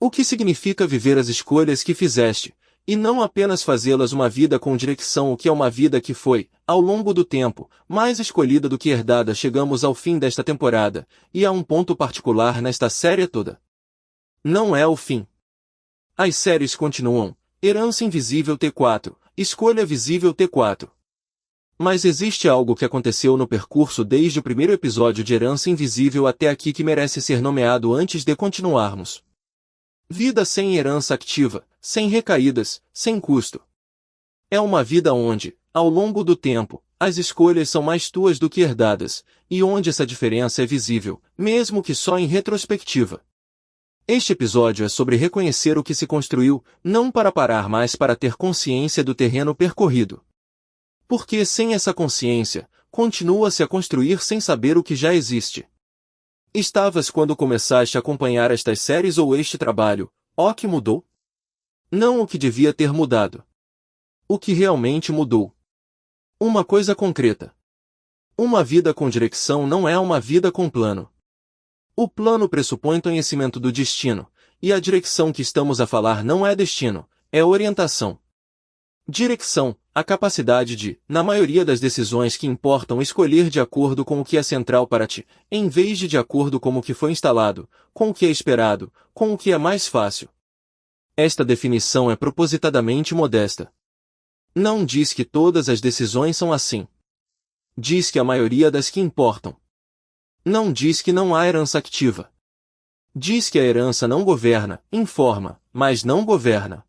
O que significa viver as escolhas que fizeste, e não apenas fazê-las uma vida com direção, o que é uma vida que foi, ao longo do tempo, mais escolhida do que herdada. Chegamos ao fim desta temporada, e há um ponto particular nesta série toda. Não é o fim. As séries continuam, Herança Invisível T4, Escolha Visível T4. Mas existe algo que aconteceu no percurso desde o primeiro episódio de Herança Invisível até aqui que merece ser nomeado antes de continuarmos. Vida sem herança ativa, sem recaídas, sem custo. É uma vida onde, ao longo do tempo, as escolhas são mais tuas do que herdadas, e onde essa diferença é visível, mesmo que só em retrospectiva. Este episódio é sobre reconhecer o que se construiu, não para parar, mas para ter consciência do terreno percorrido. Porque sem essa consciência, continua-se a construir sem saber o que já existe. Estavas quando começaste a acompanhar estas séries ou este trabalho, o que mudou? Não o que devia ter mudado. O que realmente mudou. Uma coisa concreta. Uma vida com direção não é uma vida com plano. O plano pressupõe conhecimento do destino, e a direção que estamos a falar não é destino, é orientação. Direção, a capacidade de, na maioria das decisões que importam, escolher de acordo com o que é central para ti, em vez de acordo com o que foi instalado, com o que é esperado, com o que é mais fácil. Esta definição é propositadamente modesta. Não diz que todas as decisões são assim. Diz que a maioria das que importam. Não diz que não há herança ativa. Diz que a herança não governa, informa, mas não governa.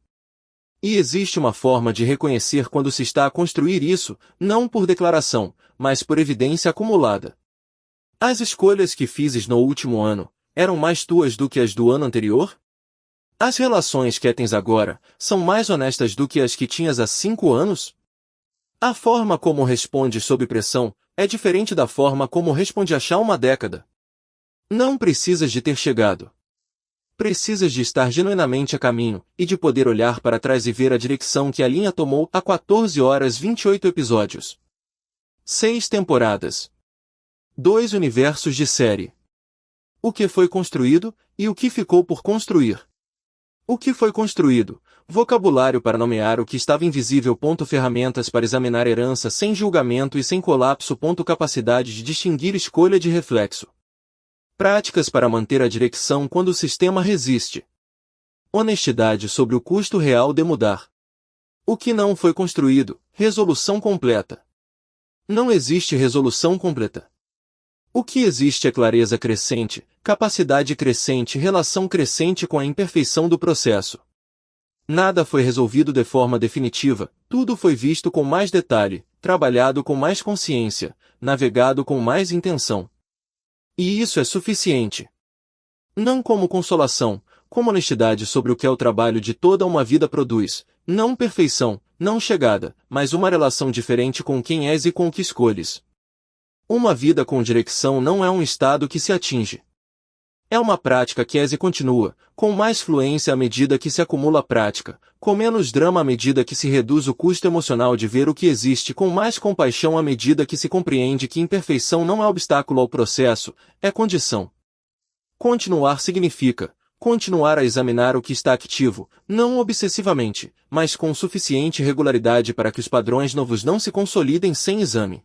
E existe uma forma de reconhecer quando se está a construir isso, não por declaração, mas por evidência acumulada. As escolhas que fizes no último ano, eram mais tuas do que as do ano anterior? As relações que tens agora, são mais honestas do que as que tinhas há 5 anos? A forma como respondes sob pressão, é diferente da forma como responde há uma década. Não precisas de ter chegado. Precisas de estar genuinamente a caminho, e de poder olhar para trás e ver a direção que a linha tomou há 14 horas 28 episódios. 6 temporadas. 2 universos de série. O que foi construído, e o que ficou por construir. O que foi construído, vocabulário para nomear o que estava invisível. Ferramentas para examinar herança sem julgamento e sem colapso. Capacidade de distinguir escolha de reflexo. Práticas para manter a direção quando o sistema resiste. Honestidade sobre o custo real de mudar. O que não foi construído, resolução completa. Não existe resolução completa. O que existe é clareza crescente, capacidade crescente, relação crescente com a imperfeição do processo. Nada foi resolvido de forma definitiva, tudo foi visto com mais detalhe, trabalhado com mais consciência, navegado com mais intenção. E isso é suficiente. Não como consolação, como honestidade sobre o que é o trabalho de toda uma vida produz, não perfeição, não chegada, mas uma relação diferente com quem és e com o que escolhes. Uma vida com direção não é um estado que se atinge. É uma prática que és e continua, com mais fluência à medida que se acumula a prática, com menos drama à medida que se reduz o custo emocional de ver o que existe, com mais compaixão à medida que se compreende que imperfeição não é obstáculo ao processo, é condição. Continuar significa continuar a examinar o que está ativo, não obsessivamente, mas com suficiente regularidade para que os padrões novos não se consolidem sem exame.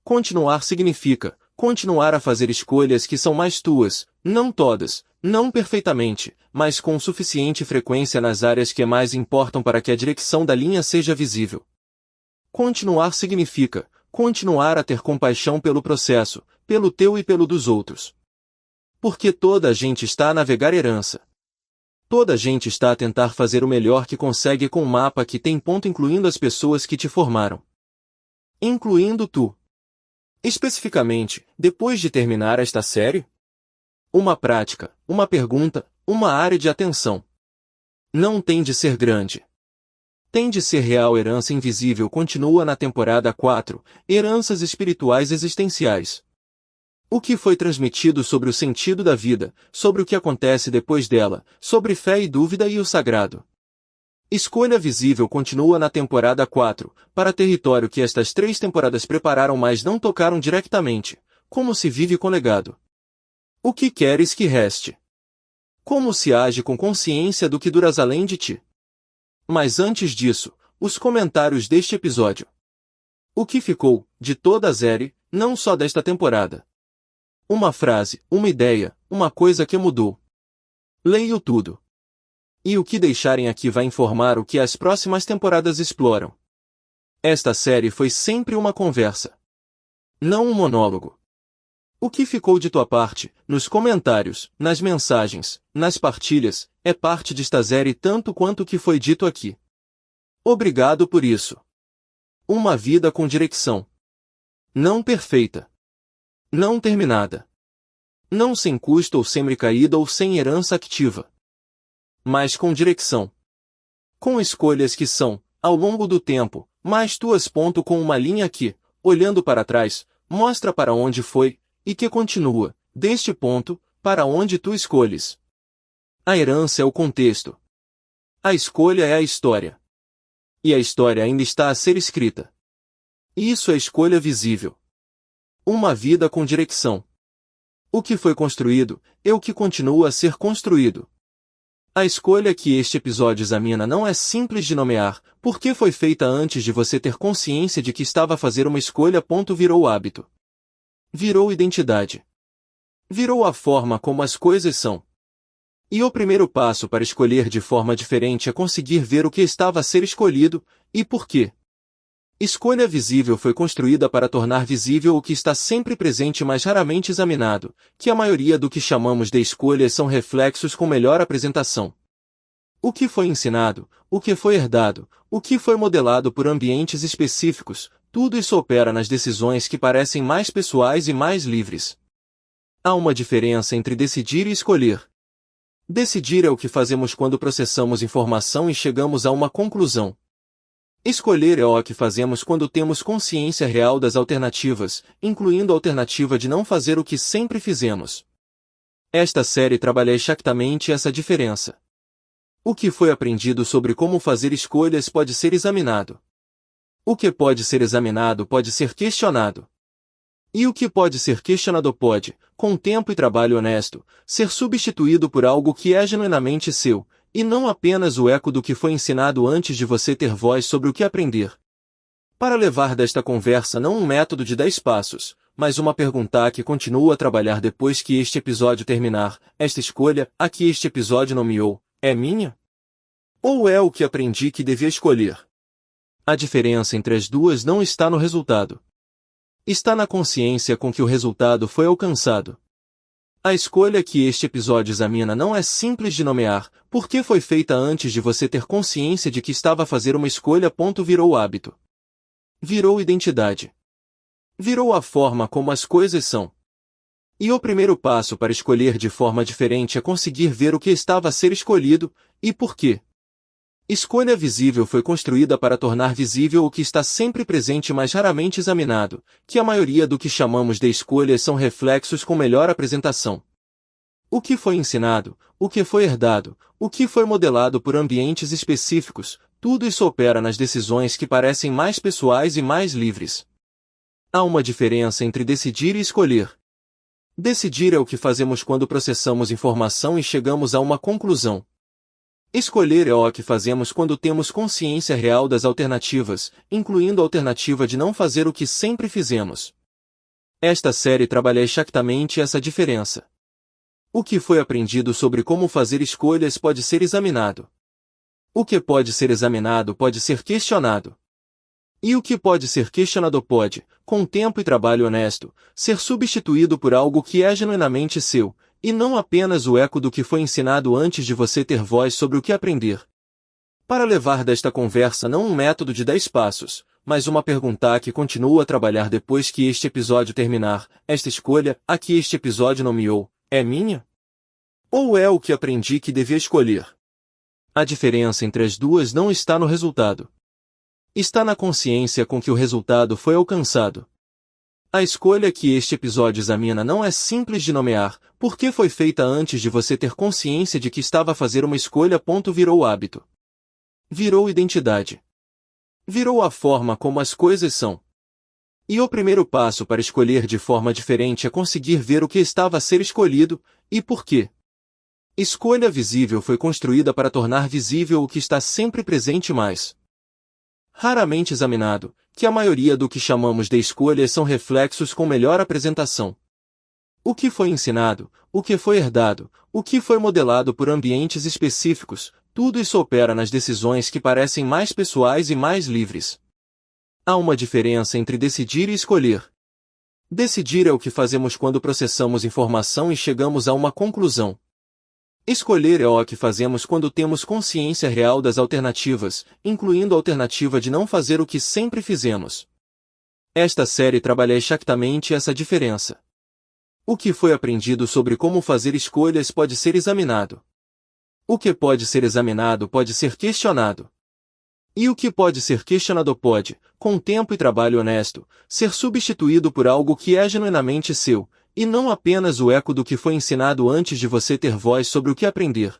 Continuar significa continuar a fazer escolhas que são mais tuas, não todas, não perfeitamente, mas com suficiente frequência nas áreas que mais importam para que a direção da linha seja visível. Continuar significa continuar a ter compaixão pelo processo, pelo teu e pelo dos outros. Porque toda a gente está a navegar herança. Toda a gente está a tentar fazer o melhor que consegue com o mapa que tem ponto, incluindo as pessoas que te formaram. Incluindo tu. Especificamente, depois de terminar esta série? Uma prática, uma pergunta, uma área de atenção. Não tem de ser grande. Tem de ser real. Herança Invisível continua na temporada 4, Heranças Espirituais Existenciais. O que foi transmitido sobre o sentido da vida, sobre o que acontece depois dela, sobre fé e dúvida e o sagrado. Escolha Visível continua na temporada 4, para território que estas 3 temporadas prepararam mas não tocaram diretamente, como se vive com legado. O que queres que reste? Como se age com consciência do que duras além de ti? Mas antes disso, os comentários deste episódio. O que ficou, de toda a série, não só desta temporada? Uma frase, uma ideia, uma coisa que mudou. Leio tudo. E o que deixarem aqui vai informar o que as próximas temporadas exploram. Esta série foi sempre uma conversa. Não um monólogo. O que ficou de tua parte, nos comentários, nas mensagens, nas partilhas, é parte desta série tanto quanto o que foi dito aqui. Obrigado por isso. Uma vida com direção. Não perfeita. Não terminada. Não sem custo ou sem recaída ou sem herança ativa. Mas com direção. Com escolhas que são, ao longo do tempo, mais tuas. Com uma linha que, olhando para trás, mostra para onde foi, e que continua, deste ponto, para onde tu escolhes. A herança é o contexto. A escolha é a história. E a história ainda está a ser escrita. Isso é escolha visível. Uma vida com direção. O que foi construído, é o que continua a ser construído. A escolha que este episódio examina não é simples de nomear, porque foi feita antes de você ter consciência de que estava a fazer uma escolha. Virou hábito. Virou identidade. Virou a forma como as coisas são. E o primeiro passo para escolher de forma diferente é conseguir ver o que estava a ser escolhido, e por quê. Escolha visível foi construída para tornar visível o que está sempre presente mas raramente examinado, que a maioria do que chamamos de escolhas são reflexos com melhor apresentação. O que foi ensinado, o que foi herdado, o que foi modelado por ambientes específicos, tudo isso opera nas decisões que parecem mais pessoais e mais livres. Há uma diferença entre decidir e escolher. Decidir é o que fazemos quando processamos informação e chegamos a uma conclusão. Escolher é o que fazemos quando temos consciência real das alternativas, incluindo a alternativa de não fazer o que sempre fizemos. Esta série trabalha exatamente essa diferença. O que foi aprendido sobre como fazer escolhas pode ser examinado. O que pode ser examinado pode ser questionado. E o que pode ser questionado pode, com tempo e trabalho honesto, ser substituído por algo que é genuinamente seu, e não apenas o eco do que foi ensinado antes de você ter voz sobre o que aprender. Para levar desta conversa não um método de 10 passos, mas uma pergunta que continua a trabalhar depois que este episódio terminar, esta escolha, a que este episódio nomeou, é minha? Ou é o que aprendi que devia escolher? A diferença entre as duas não está no resultado. Está na consciência com que o resultado foi alcançado. A escolha que este episódio examina não é simples de nomear, porque foi feita antes de você ter consciência de que estava a fazer uma escolha. Virou hábito. Virou identidade. Virou a forma como as coisas são. E o primeiro passo para escolher de forma diferente é conseguir ver o que estava a ser escolhido, e por quê. Escolha visível foi construída para tornar visível o que está sempre presente mas raramente examinado, que a maioria do que chamamos de escolhas são reflexos com melhor apresentação. O que foi ensinado, o que foi herdado, o que foi modelado por ambientes específicos, tudo isso opera nas decisões que parecem mais pessoais e mais livres. Há uma diferença entre decidir e escolher. Decidir é o que fazemos quando processamos informação e chegamos a uma conclusão. Escolher é o que fazemos quando temos consciência real das alternativas, incluindo a alternativa de não fazer o que sempre fizemos. Esta série trabalha exatamente essa diferença. O que foi aprendido sobre como fazer escolhas pode ser examinado. O que pode ser examinado pode ser questionado. E o que pode ser questionado pode, com tempo e trabalho honesto, ser substituído por algo que é genuinamente seu, e não apenas o eco do que foi ensinado antes de você ter voz sobre o que aprender. Para levar desta conversa não um método de 10 passos, mas uma pergunta que continua a trabalhar depois que este episódio terminar, esta escolha, a que este episódio nomeou, é minha? Ou é o que aprendi que devia escolher? A diferença entre as duas não está no resultado. Está na consciência com que o resultado foi alcançado. A escolha que este episódio examina não é simples de nomear, porque foi feita antes de você ter consciência de que estava a fazer uma escolha. Virou hábito. Virou identidade. Virou a forma como as coisas são. E o primeiro passo para escolher de forma diferente é conseguir ver o que estava a ser escolhido, e por quê. Escolha visível foi construída para tornar visível o que está sempre presente mais raramente examinado, que a maioria do que chamamos de escolhas são reflexos com melhor apresentação. O que foi ensinado, o que foi herdado, o que foi modelado por ambientes específicos, tudo isso opera nas decisões que parecem mais pessoais e mais livres. Há uma diferença entre decidir e escolher. Decidir é o que fazemos quando processamos informação e chegamos a uma conclusão. Escolher é o que fazemos quando temos consciência real das alternativas, incluindo a alternativa de não fazer o que sempre fizemos. Esta série trabalha exatamente essa diferença. O que foi aprendido sobre como fazer escolhas pode ser examinado. O que pode ser examinado pode ser questionado. E o que pode ser questionado pode, com tempo e trabalho honesto, ser substituído por algo que é genuinamente seu, e não apenas o eco do que foi ensinado antes de você ter voz sobre o que aprender.